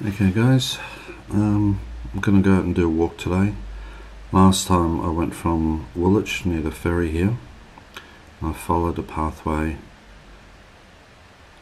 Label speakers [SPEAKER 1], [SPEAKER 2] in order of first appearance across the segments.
[SPEAKER 1] Okay guys, I'm going to go out and do a walk today. Last time I went from Woolwich near the ferry here. I followed a pathway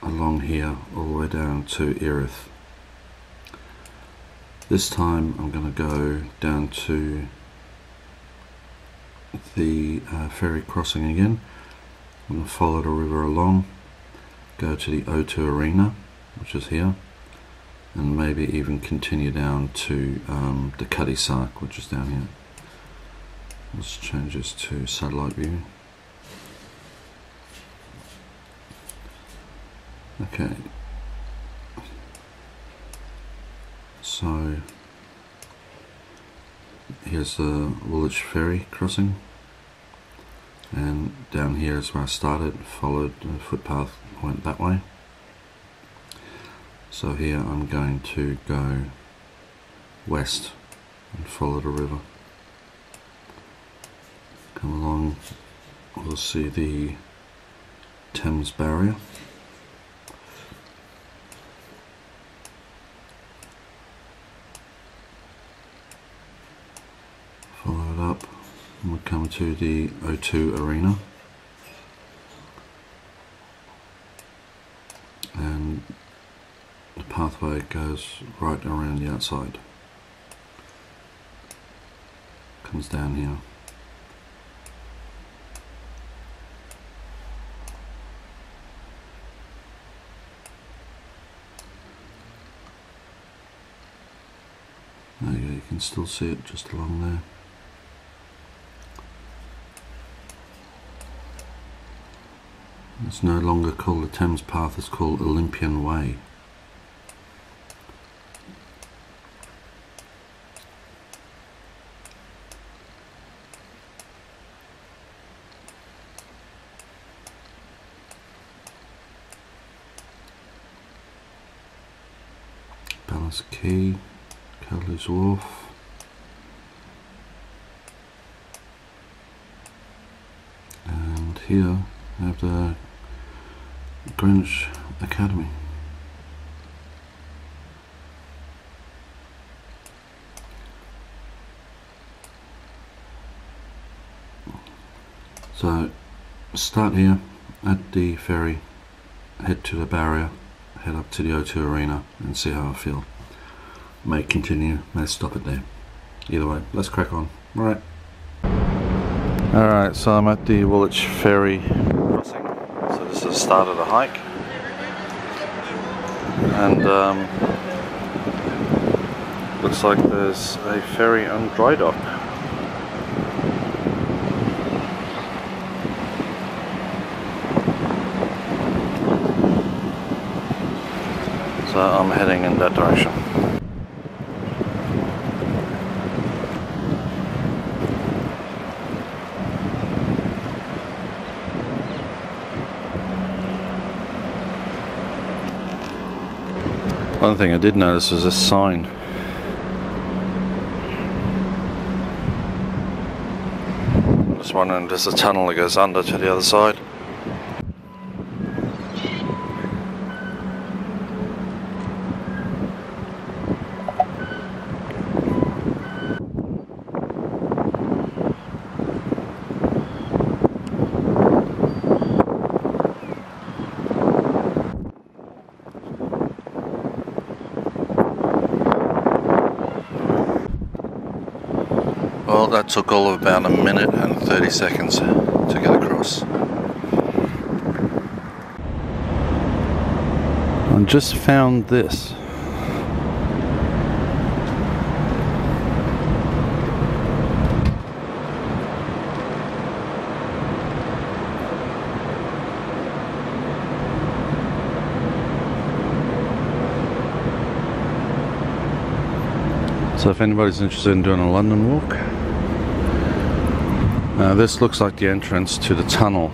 [SPEAKER 1] along here all the way down to Erith. This time I'm going to go down to the ferry crossing again. I'm going to follow the river along, go to the O2 Arena, which is here, and maybe even continue down to the Cuddy Sark, which is down here. Let's change this to satellite view. Okay, so here's the Woolwich Ferry crossing, and down here is where I started, followed the footpath, went that way. So here I'm going to go west and follow the river. Come along, we'll see the Thames barrier. Follow it up and we'll come to the O2 Arena. And the pathway goes right around the outside. Comes down here. There you go, you can still see it just along there. It's no longer called the Thames Path, it's called Olympian Way. Palace Quay, Cudley's Wharf, and here we have the Greenwich Academy. So start here at the ferry, head to the barrier, head up to the O2 Arena and see how I feel. May continue, may stop it there. Either way, let's crack on. Alright, so I'm at the Woolwich Ferry crossing. So this is the start of the hike. And looks like there's a ferry on dry dock. So I'm heading in that direction. One thing I did notice was this sign. I'm just wondering if there's a tunnel that goes under to the other side. Well, that took all of about a minute and 30 seconds to get across. I just found this. So if anybody's interested in doing a London walk, this looks like the entrance to the tunnel.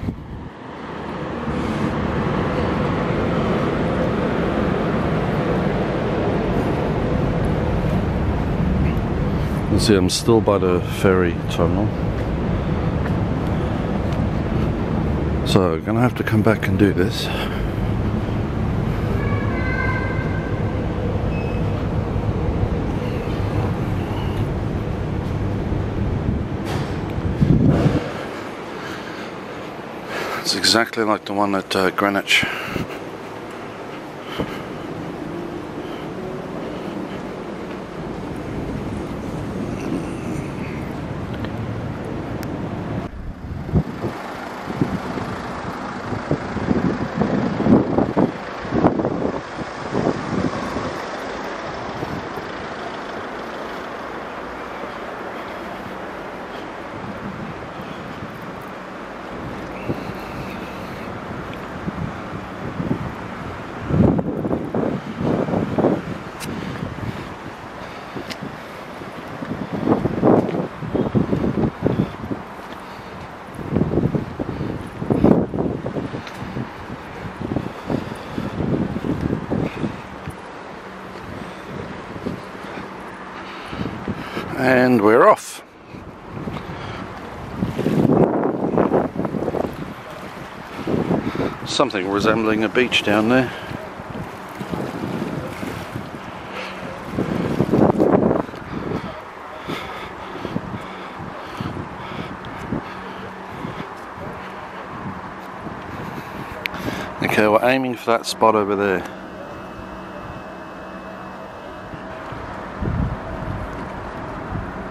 [SPEAKER 1] You see, I'm still by the ferry terminal, so I'm gonna have to come back and do this. exactly like the one at Greenwich. And we're off. Something resembling a beach down there. Okay, we're aiming for that spot over there.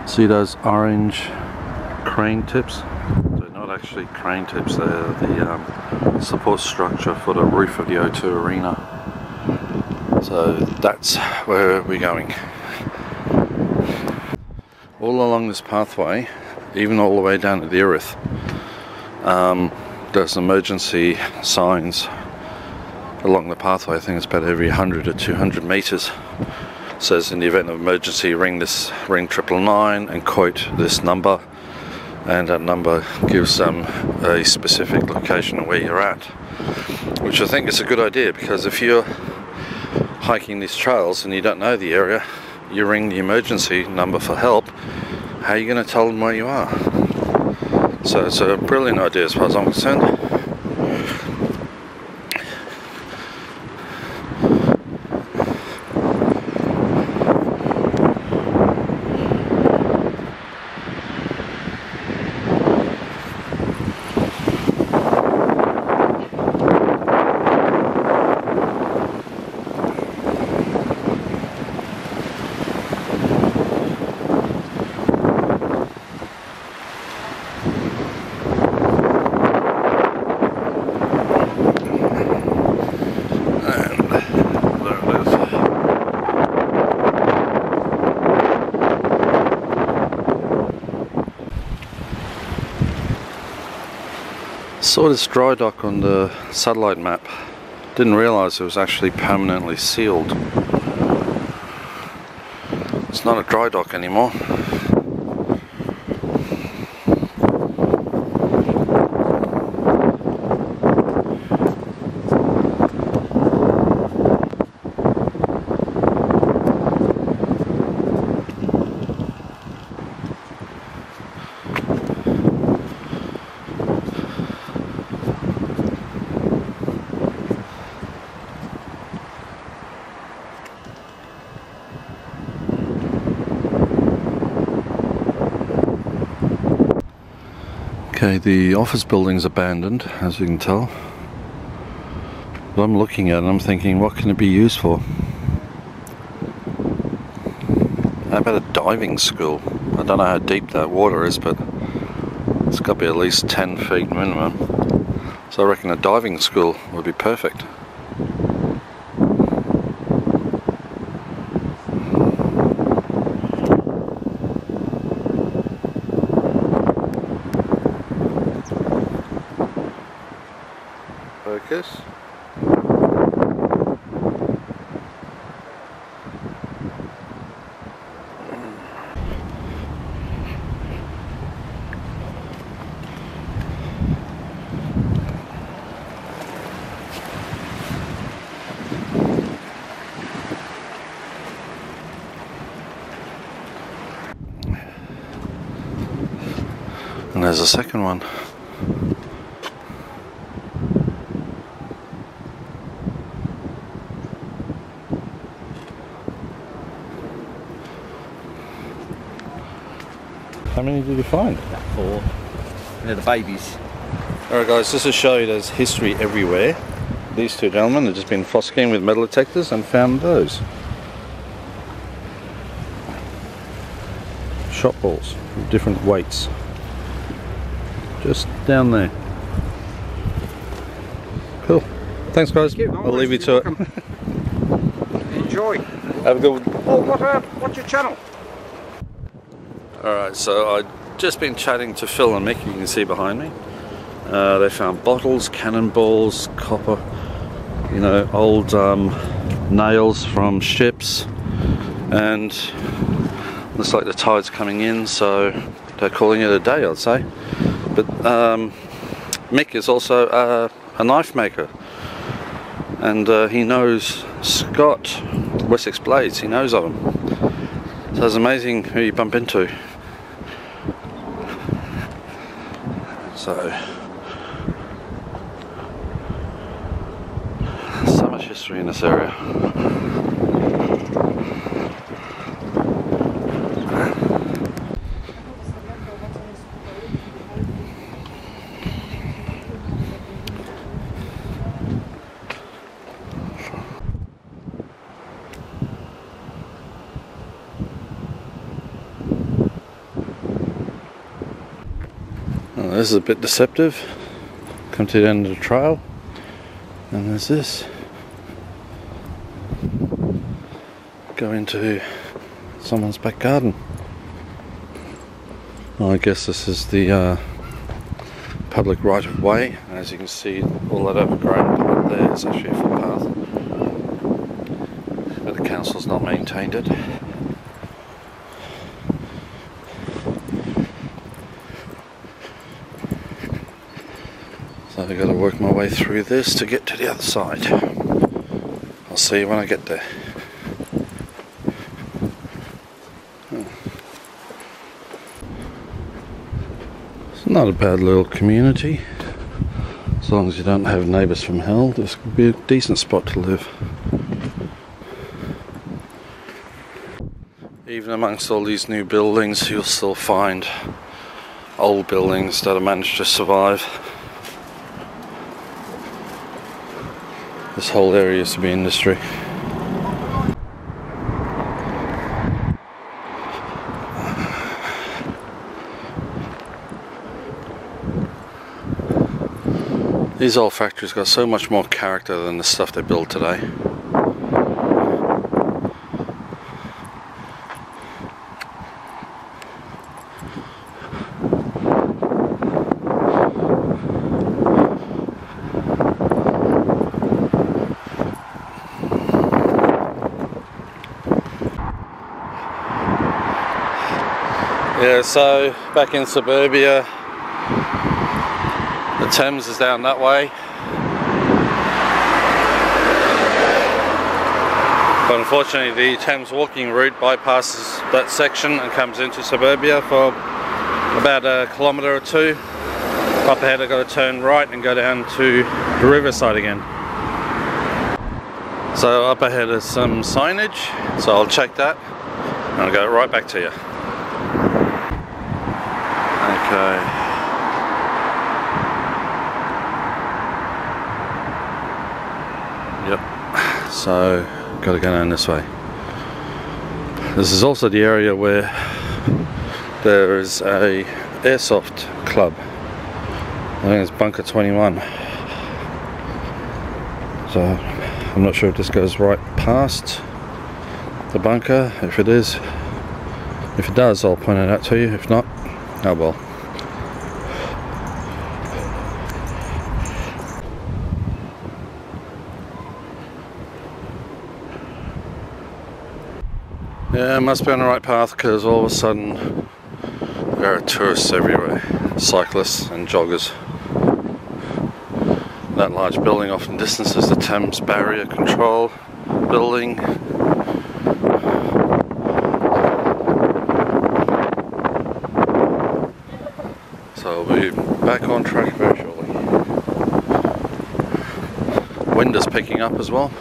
[SPEAKER 1] See those orange crane tips? They're not actually crane tips, they're the support structure for the roof of the O2 Arena. So that's where we're going. All along this pathway, even all the way down to the Erith, there's emergency signs along the pathway. I think it's about every 100 or 200 meters. Says in the event of emergency, ring 999 and quote this number, and that number gives them a specific location of where you're at, which I think is a good idea, because if you're hiking these trails and you don't know the area, you ring the emergency number for help. How are you going to tell them where you are? So it's a brilliant idea as far as I'm concerned. Saw this dry dock on the satellite map. Didn't realise it was actually permanently sealed. It's not a dry dock anymore. Okay, the office building's abandoned, as you can tell. But I'm looking at it and I'm thinking, what can it be used for? How about a diving school? I don't know how deep that water is, but it's got to be at least 10 feet minimum. So I reckon a diving school would be perfect. Focus. And there's a second one. How many did you find?
[SPEAKER 2] 4. They're the babies.
[SPEAKER 1] Alright guys, just to show you there's history everywhere. These two gentlemen have just been fossicking with metal detectors and found those. Shot balls of different weights. Just down there. Cool. Thanks guys.
[SPEAKER 2] Thank you.
[SPEAKER 1] I'll leave you to it.
[SPEAKER 2] Enjoy.
[SPEAKER 1] Have a good one.
[SPEAKER 2] Oh, what's your channel?
[SPEAKER 1] Alright, so I've just been chatting to Phil and Mick, you can see behind me. They found bottles, cannonballs, copper, you know, old nails from ships, and looks like the tide's coming in, so they're calling it a day, I'd say. But Mick is also a knife maker, and he knows Scott, Wessex Blades, he knows of him. So it's amazing who you bump into. So much history in this area. Well, this is a bit deceptive. Come to the end of the trail, and there's this. Go into someone's back garden. Well, I guess this is the public right of way. As you can see, all that overgrown part there is actually a footpath, but the council's not maintained it. So I've got to work my way through this to get to the other side. I'll see you when I get there. It's not a bad little community. As long as you don't have neighbours from hell, this could be a decent spot to live. Even amongst all these new buildings, you'll still find old buildings that have managed to survive. This whole area used to be industry. These old factories got so much more character than the stuff they build today. Yeah, so back in suburbia, the Thames is down that way. But unfortunately the Thames walking route bypasses that section and comes into suburbia for about a kilometre or two. Up ahead I've got to turn right and go down to the Riverside again. So up ahead is some signage, so I'll check that and I'll go right back to you. Okay. Yep. So, got to go down this way. This is also the area where there is a airsoft club. I think it's Bunker 21. So, I'm not sure if this goes right past the bunker. If it is, if it does, I'll point it out to you. If not, oh well. Yeah, it must be on the right path because all of a sudden there are tourists everywhere, cyclists and joggers. That large building off in the distance is the Thames Barrier Control building. So we'll be back on track very shortly. Wind is picking up as well.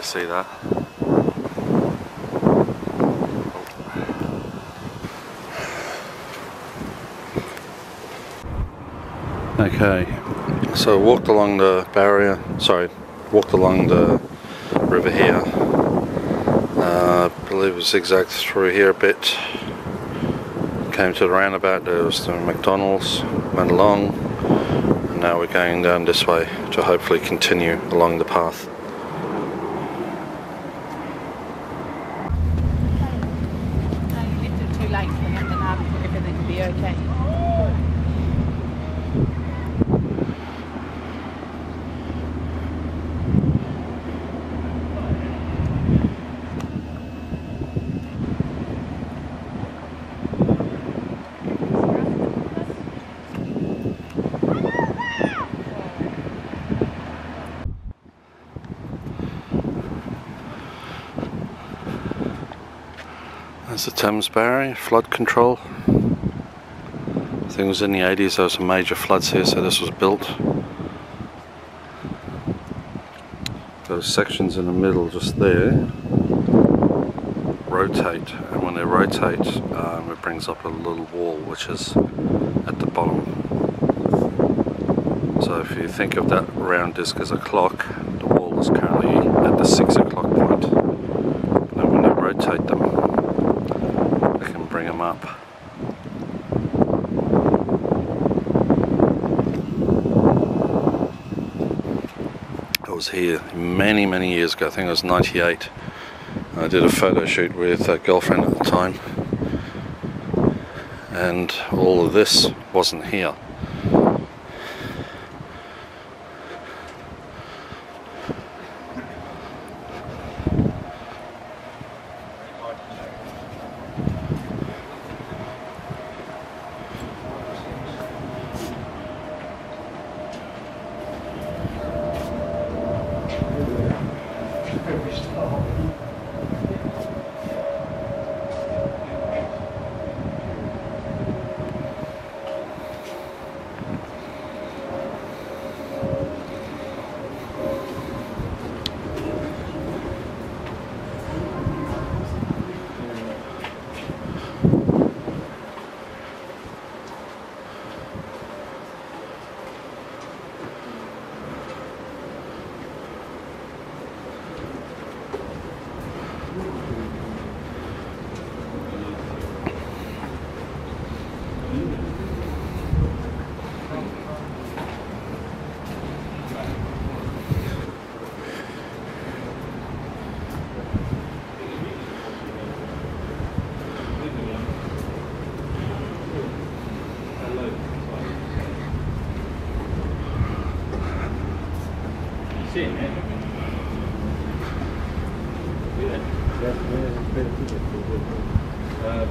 [SPEAKER 1] really see that. Okay, so walked along the walked along the river here. I believe we zigzagged through here a bit. Came to the roundabout, there was the McDonald's, went along, and now we're going down this way to hopefully continue along the path.
[SPEAKER 3] A little too late for them, and everything will be okay.
[SPEAKER 1] There's the Thames barrier, flood control. I think it was in the 80s there was some major floods here, so this was built. Those sections in the middle just there rotate, and when they rotate it brings up a little wall which is at the bottom. So if you think of that round disc as a clock, the wall is currently at the 6 o'clock point. And when they rotate them, they can bring them up. I was here many years ago, I think it was 98. I did a photo shoot with a girlfriend at the time, and all of this wasn't here.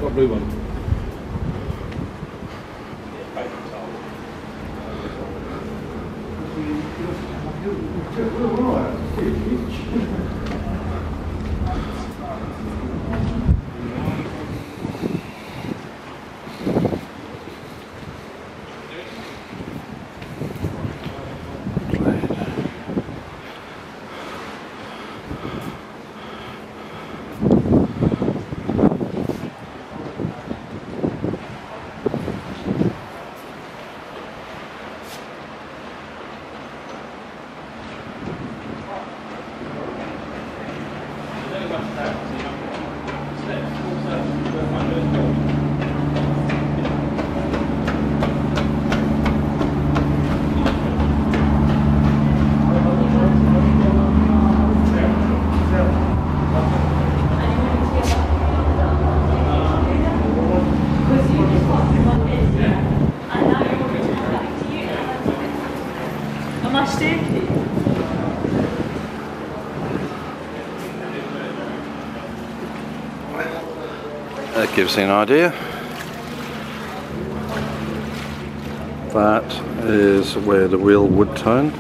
[SPEAKER 4] Got blue one.
[SPEAKER 1] That gives you an idea. That is where the wheel would turn,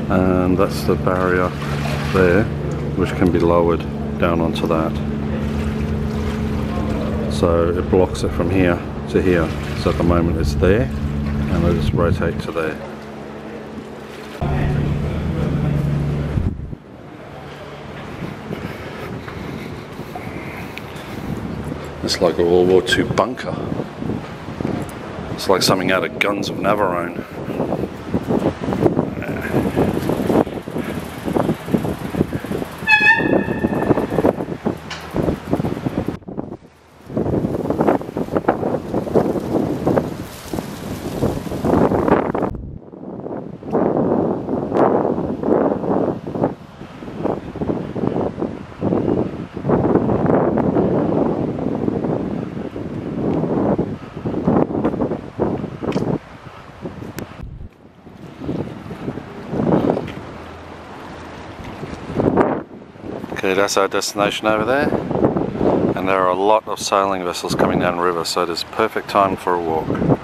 [SPEAKER 1] and that's the barrier there, which can be lowered down onto that. So it blocks it from here to here. So at the moment it's there, and I just rotate to there. It's like a World War II bunker. It's like something out of Guns of Navarone. Okay, that's our destination over there, and there are a lot of sailing vessels coming down the river, so it is perfect time for a walk.